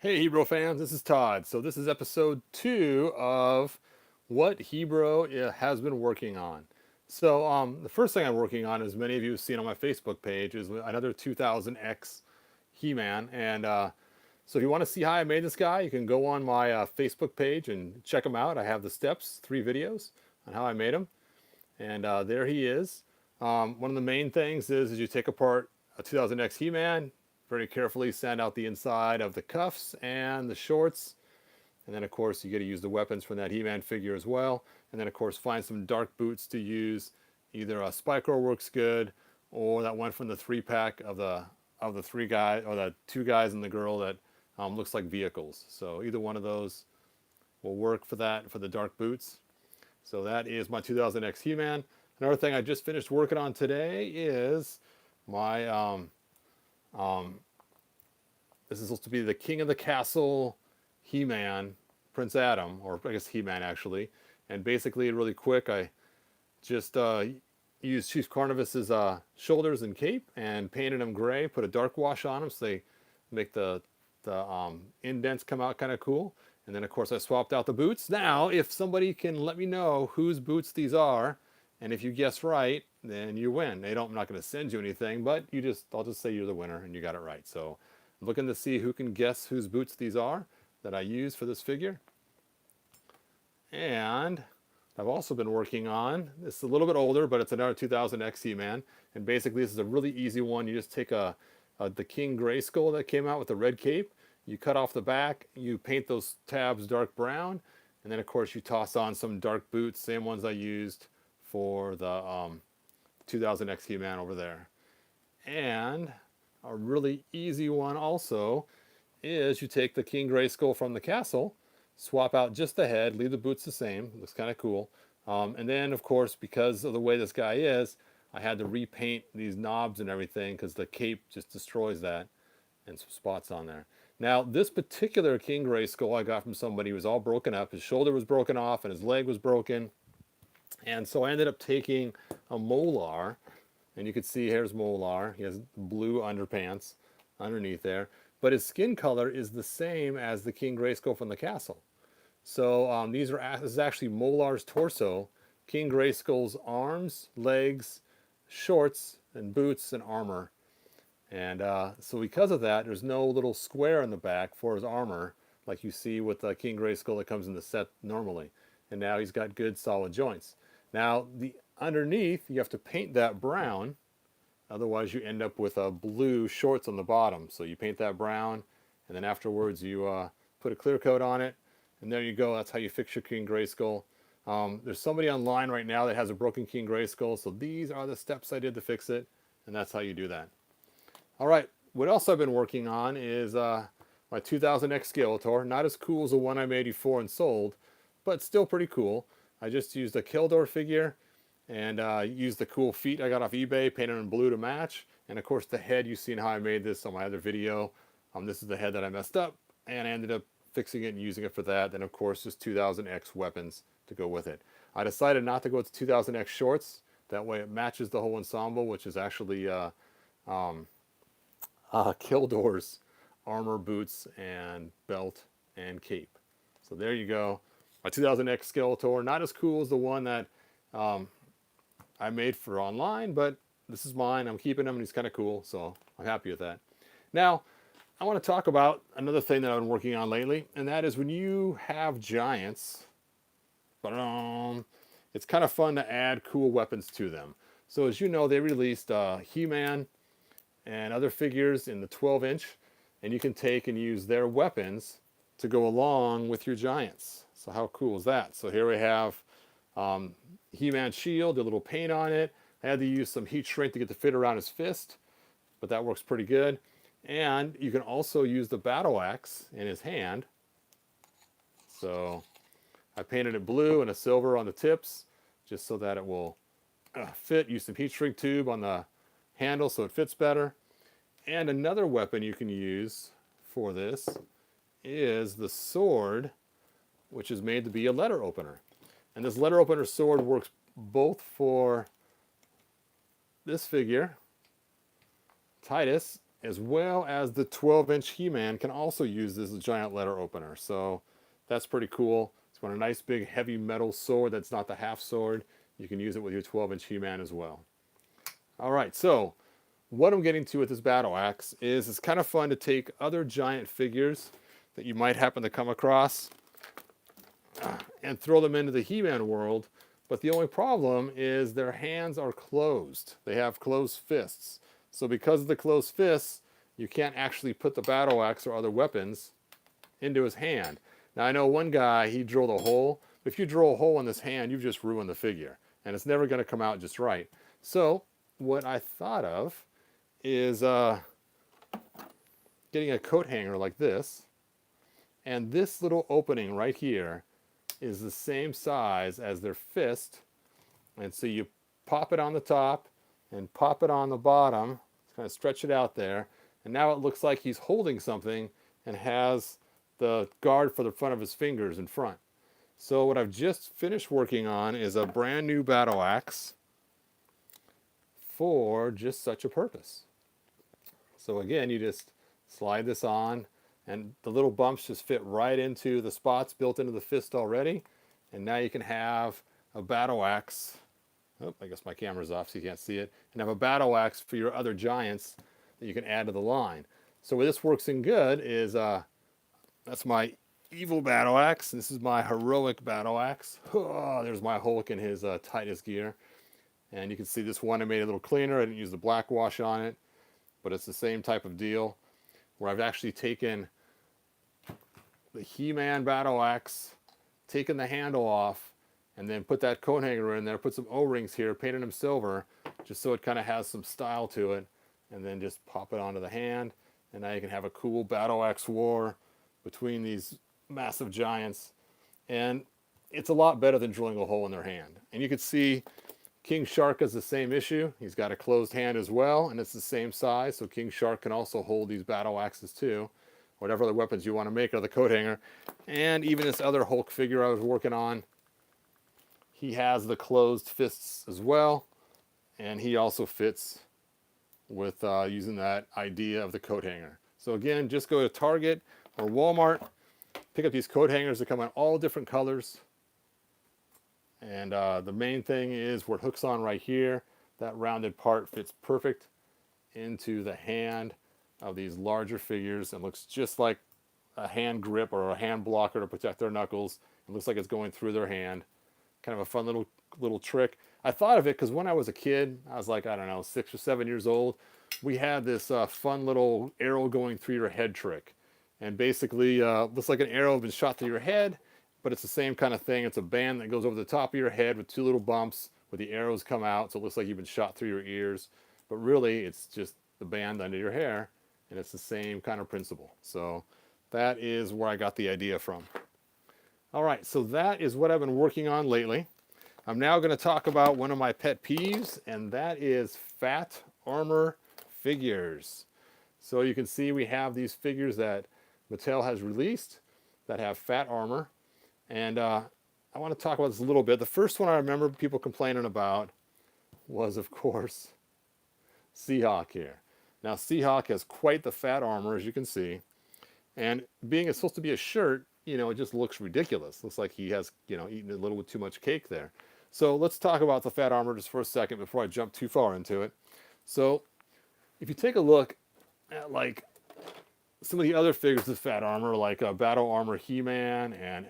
Hey Hebrew fans, this is Todd. So this is episode 2 of what Hebrew has been working on. So the first thing I'm working on, as many of you have seen on my Facebook page, is another 2000X He-Man. And so if you want to see how I made this guy, you can go on my Facebook page and check him out. I have the steps, 3 videos on how I made him. And there he is. One of the main things is you take apart a 2000X He-Man, very carefully sand out the inside of the cuffs and the shorts. And then, of course, you got to use the weapons from that He-Man figure as well. And then, of course, find some dark boots to use. Either a Spycro works good, or that one from the 3-pack of the 3 guys, or the 2 guys and the girl that looks like vehicles. So either one of those will work for that, for the dark boots. So that is my 2000X He-Man. Another thing I just finished working on today is my this is supposed to be the King of the Castle He-Man, Prince Adam, or I guess He-Man actually. And basically, really quick, I just used Chief Carnivus's shoulders and cape and painted them gray, put a dark wash on them so they make the indents come out kind of cool. And then, of course, I swapped out the boots. Now, if somebody can let me know whose boots these are, and if you guess right, then you win. I'm not going to send you anything, but I'll just say you're the winner and you got it right. So I'm looking to see who can guess whose boots these are that I use for this figure. And I've also been working on, this is a little bit older, but it's another 2000X He-Man. And basically, this is a really easy one. You just take the King Grayskull that came out with the red cape. You cut off the back, you paint those tabs dark brown, and then of course you toss on some dark boots, same ones I used for the 2000X He-Man over there. And a really easy one also is you take the King Grayskull from the castle, swap out just the head, leave the boots the same, looks kind of cool. And then of course, because of the way this guy is, I had to repaint these knobs and everything because the cape just destroys that, and some spots on there. Now, this particular King Grayskull I got from somebody who was all broken up. His shoulder was broken off and his leg was broken. And so I ended up taking a Molar, and you can see here's Molar. He has blue underpants underneath there. But his skin color is the same as the King Grayskull from the castle. So this is actually Molar's torso, King Grayskull's arms, legs, shorts, and boots and armor. And so because of that, there's no little square in the back for his armor like you see with the King Grayskull that comes in the set normally. And now he's got good solid joints. Now the underneath, you have to paint that brown. Otherwise you end up with blue shorts on the bottom. So you paint that brown, and then afterwards you put a clear coat on it. And there you go. That's how you fix your King Grayskull. There's somebody online right now that has a broken King Grayskull. So these are the steps I did to fix it. And that's how you do that. All right, what else I've been working on is my 2000X Skeletor. Not as cool as the one I made before and sold, but still pretty cool. I just used a Keldor figure and used the cool feet I got off eBay, painted them blue to match. And of course the head, you've seen how I made this on my other video. This is the head that I messed up, and I ended up fixing it and using it for that. Then of course just 2000X weapons to go with it. I decided not to go with 2000X shorts. That way it matches the whole ensemble, which is actually Keldor's armor, boots, and belt and cape. So there you go. My 2000X Skeletor, not as cool as the one that I made for online, but this is mine. I'm keeping him, and he's kind of cool, so I'm happy with that. Now, I want to talk about another thing that I've been working on lately, and that is when you have giants, it's kind of fun to add cool weapons to them. So as you know, they released He-Man and other figures in the 12-inch, and you can take and use their weapons to go along with your giants. So how cool is that? So here we have He-Man shield, a little paint on it. I had to use some heat shrink to get the fit around his fist, but that works pretty good. And you can also use the battle axe in his hand. So I painted it blue and a silver on the tips, just so that it will fit. Use some heat shrink tube on the handle so it fits better. And another weapon you can use for this is the sword, which is made to be a letter opener. And this letter opener sword works both for this figure, Titus, as well as the 12-inch He-Man can also use this giant letter opener. So that's pretty cool. It's got a nice big heavy metal sword that's not the half sword. You can use it with your 12-inch He-Man as well. All right, so what I'm getting to with this battle axe is it's kind of fun to take other giant figures that you might happen to come across and throw them into the He-Man world. But the only problem is their hands are closed. They have closed fists. So because of the closed fists, you can't actually put the battle axe or other weapons into his hand. Now I know one guy, he drilled a hole. If you drill a hole in this hand, you've just ruined the figure. And it's never going to come out just right. So what I thought of is getting a coat hanger like this. And this little opening right here is the same size as their fist. And so you pop it on the top and pop it on the bottom. Kind of stretch it out there. And now it looks like he's holding something and has the guard for the front of his fingers in front. So what I've just finished working on is a brand new battle axe for just such a purpose. So again, you just slide this on and the little bumps just fit right into the spots built into the fist already. And now you can have a battle axe. Oh, I guess my camera's off so you can't see it. And have a battle axe for your other giants that you can add to the line. So where this works in good is, that's my evil battle axe. This is my heroic battle axe. Oh, there's my Hulk in his tightest gear. And you can see this one I made a little cleaner. I didn't use the black wash on it. But it's the same type of deal where I've actually taken the He-Man battle axe, taken the handle off, and then put that coat hanger in there, put some O-rings here, painted them silver, just so it kind of has some style to it, and then just pop it onto the hand, and now you can have a cool battle axe war between these massive giants, and it's a lot better than drilling a hole in their hand. And you can see King Shark has the same issue. He's got a closed hand as well, and it's the same size, so King Shark can also hold these battle axes too. Whatever other weapons you want to make out of the coat hanger. And even this other Hulk figure I was working on, he has the closed fists as well. And he also fits with using that idea of the coat hanger. So again, just go to Target or Walmart, pick up these coat hangers that come in all different colors. And the main thing is where it hooks on right here, that rounded part fits perfect into the hand of these larger figures and looks just like a hand grip or a hand blocker to protect their knuckles. It looks like it's going through their hand. Kind of a fun little trick. I thought of it because when I was a kid, I was like, I don't know, 6 or 7 years old, we had this fun little arrow going through your head trick. And basically, looks like an arrow has been shot through your head, but it's the same kind of thing. It's a band that goes over the top of your head with 2 little bumps where the arrows come out, so it looks like you've been shot through your ears. But really, it's just the band under your hair. And it's the same kind of principle. So that is where I got the idea from. All right, so that is what I've been working on lately. I'm now going to talk about one of my pet peeves, and that is fat armor figures. So you can see we have these figures that Mattel has released that have fat armor. And I want to talk about this a little bit. The first one I remember people complaining about was, of course, Seahawk here. Now, Seahawk has quite the fat armor, as you can see. And being it's supposed to be a shirt, you know, it just looks ridiculous. Looks like he has, you know, eaten a little bit too much cake there. So let's talk about the fat armor just for a second before I jump too far into it. So if you take a look at, like, some of the other figures of fat armor, like Battle Armor He-Man and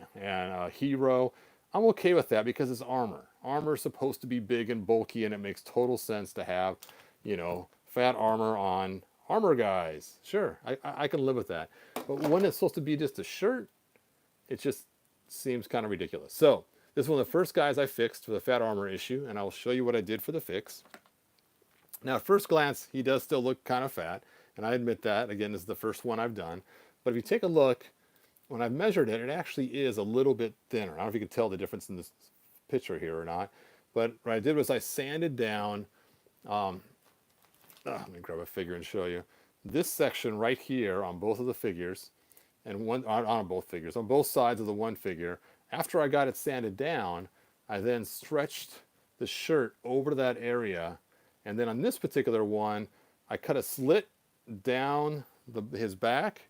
Hero, I'm okay with that because it's armor. Armor is supposed to be big and bulky, and it makes total sense to have, you know, fat armor on armor guys. Sure, I can live with that. But when it's supposed to be just a shirt, it just seems kind of ridiculous. So this is one of the first guys I fixed for the fat armor issue, and I'll show you what I did for the fix. Now, at first glance, he does still look kind of fat, and I admit that. Again, this is the first one I've done. But if you take a look, when I've measured it, it actually is a little bit thinner. I don't know if you can tell the difference in this picture here or not. But what I did was I sanded down, let me grab a figure and show you. This section right here on both of the figures, and on both figures, on both sides of the one figure, after I got it sanded down, I then stretched the shirt over that area. And then on this particular one, I cut a slit down his back,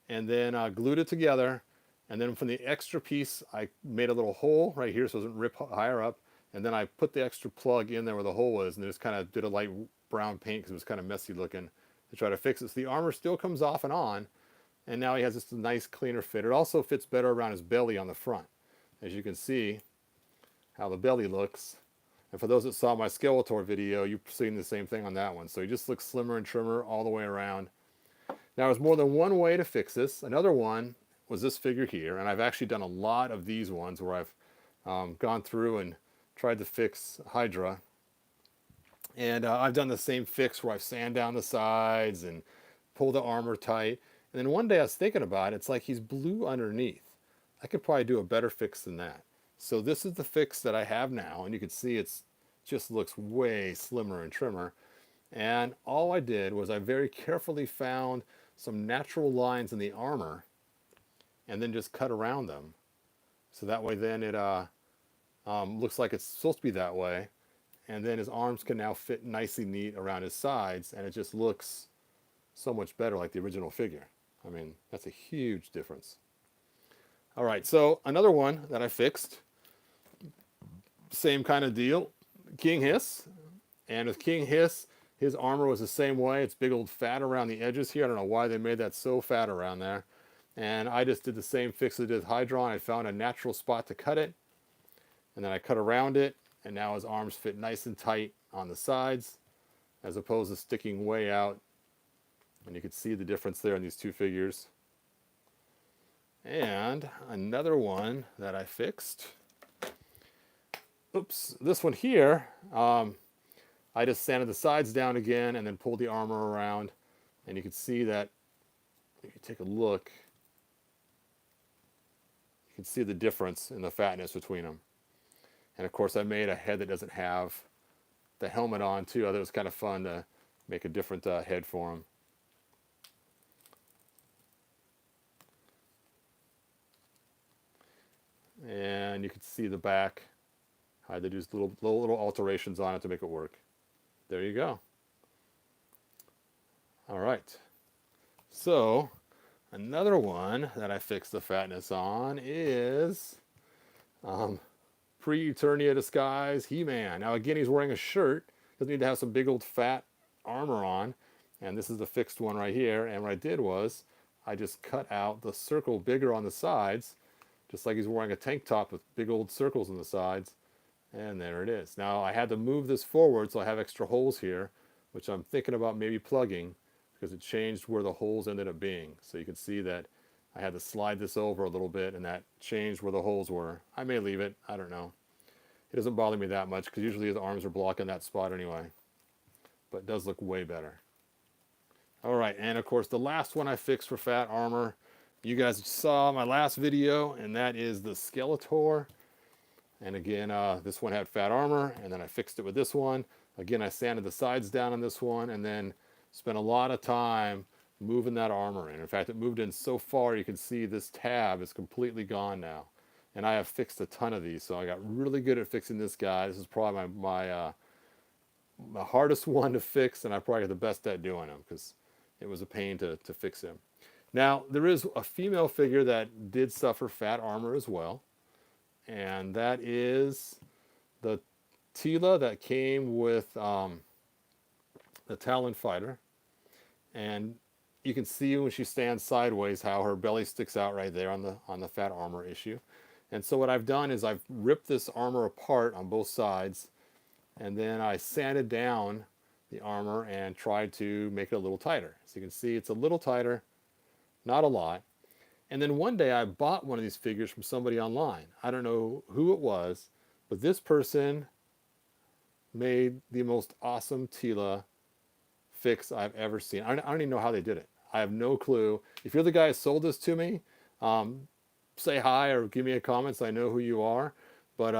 and then glued it together. And then from the extra piece, I made a little hole right here so it doesn't rip higher up. And then I put the extra plug in there where the hole was, and just kind of did a light brown paint because it was kind of messy looking to try to fix it. So the armor still comes off and on, and now he has this nice cleaner fit. It also fits better around his belly on the front. As you can see how the belly looks. And for those that saw my Skeletor video, you've seen the same thing on that one. So he just looks slimmer and trimmer all the way around. Now there's more than one way to fix this. Another one was this figure here, and I've actually done a lot of these ones where I've gone through and tried to fix Hydra. And I've done the same fix where I've sanded down the sides and pulled the armor tight. And then one day I was thinking about it, it's like he's blue underneath. I could probably do a better fix than that. So this is the fix that I have now, and you can see it's just looks way slimmer and trimmer. And all I did was I very carefully found some natural lines in the armor and then just cut around them. So that way then it looks like it's supposed to be that way. And then his arms can now fit nicely neat around his sides, and it just looks so much better like the original figure. I mean, that's a huge difference. All right, so another one that I fixed, same kind of deal, King Hiss. And with King Hiss, his armor was the same way. It's big old fat around the edges here. I don't know why they made that so fat around there. And I just did the same fix that I did with Hydra. I found a natural spot to cut it, and then I cut around it, and now his arms fit nice and tight on the sides as opposed to sticking way out. And you can see the difference there in these two figures. And another one that I fixed, oops, this one here, I just sanded the sides down again and then pulled the armor around, and you can see that if you take a look, you can see the difference in the fatness between them. And of course I made a head that doesn't have the helmet on too. I thought it was kind of fun to make a different head for him. And you can see the back. I had to do little alterations on it to make it work. There you go. All right. So another one that I fixed the fatness on is Pre-Eternia Disguise He-Man. Now again, he's wearing a shirt. Doesn't need to have some big old fat armor on. And this is the fixed one right here. And what I did was I just cut out the circle bigger on the sides, just like he's wearing a tank top with big old circles on the sides. And there it is. Now I had to move this forward, so I have extra holes here, which I'm thinking about maybe plugging because it changed where the holes ended up being. So you can see that I had to slide this over a little bit, and that changed where the holes were. I may leave it. I don't know. It doesn't bother me that much because usually his arms are blocking that spot anyway. But it does look way better. All right, and of course the last one I fixed for fat armor, you guys saw my last video, and that is the Skeletor. And again, this one had fat armor, and then I fixed it with this one. Again, I sanded the sides down on this one, and then spent a lot of time moving that armor in. In fact, it moved in so far, you can see this tab is completely gone now. And I have fixed a ton of these, so I got really good at fixing this guy. This is probably my hardest one to fix, and I probably got the best at doing him because it was a pain to fix him. Now, there is a female figure that did suffer fat armor as well. And that is the Teela that came with the Talon Fighter. And you can see when she stands sideways how her belly sticks out right there on the fat armor issue. And so what I've done is I've ripped this armor apart on both sides, and then I sanded down the armor and tried to make it a little tighter. So you can see it's a little tighter, not a lot. And then one day I bought one of these figures from somebody online. I don't know who it was, but this person made the most awesome Teela fix I've ever seen. I don't even know how they did it. I have no clue. If you're the guy who sold this to me, say hi or give me a comment so I know who you are. But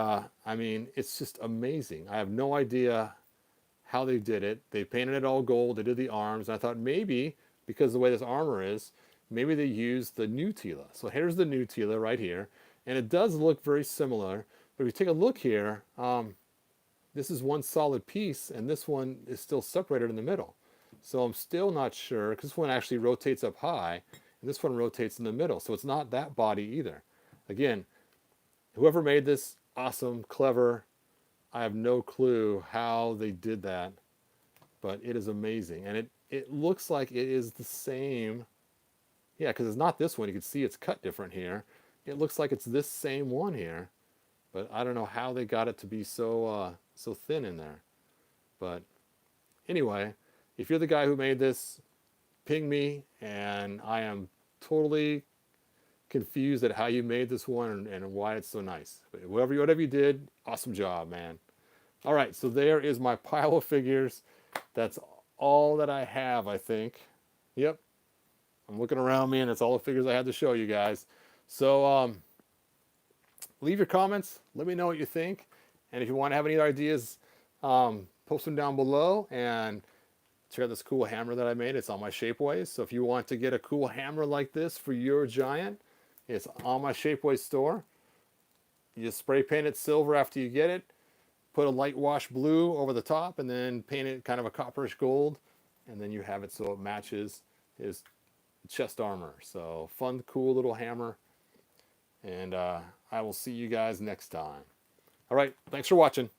I mean, it's just amazing. I have no idea how they did it. They painted it all gold. They did the arms. And I thought maybe, because of the way this armor is, maybe they used the new Teela. So here's the new Teela right here. And it does look very similar. But if you take a look here, this is one solid piece, and this one is still separated in the middle. So I'm still not sure, because this one actually rotates up high, and this one rotates in the middle. So it's not that body either. Again, whoever made this, awesome, clever. I have no clue how they did that, but it is amazing. And it looks like it is the same. Yeah, because it's not this one. You can see it's cut different here. It looks like it's this same one here, but I don't know how they got it to be so so thin in there. But anyway, if you're the guy who made this, ping me, and I am totally confused at how you made this one and why it's so nice. But whatever you did, awesome job, man. All right, so there is my pile of figures. That's all that I have, I think. Yep, I'm looking around me, and it's all the figures I had to show you guys. So leave your comments. Let me know what you think. And if you want to have any ideas, post them down below. And check out this cool hammer that I made. It's on my Shapeways. So if you want to get a cool hammer like this for your giant, it's on my Shapeways store. You just spray paint it silver after you get it. Put a light wash blue over the top, and then paint it kind of a copperish gold. And then you have it so it matches his chest armor. So fun, cool little hammer. And I will see you guys next time. All right, thanks for watching.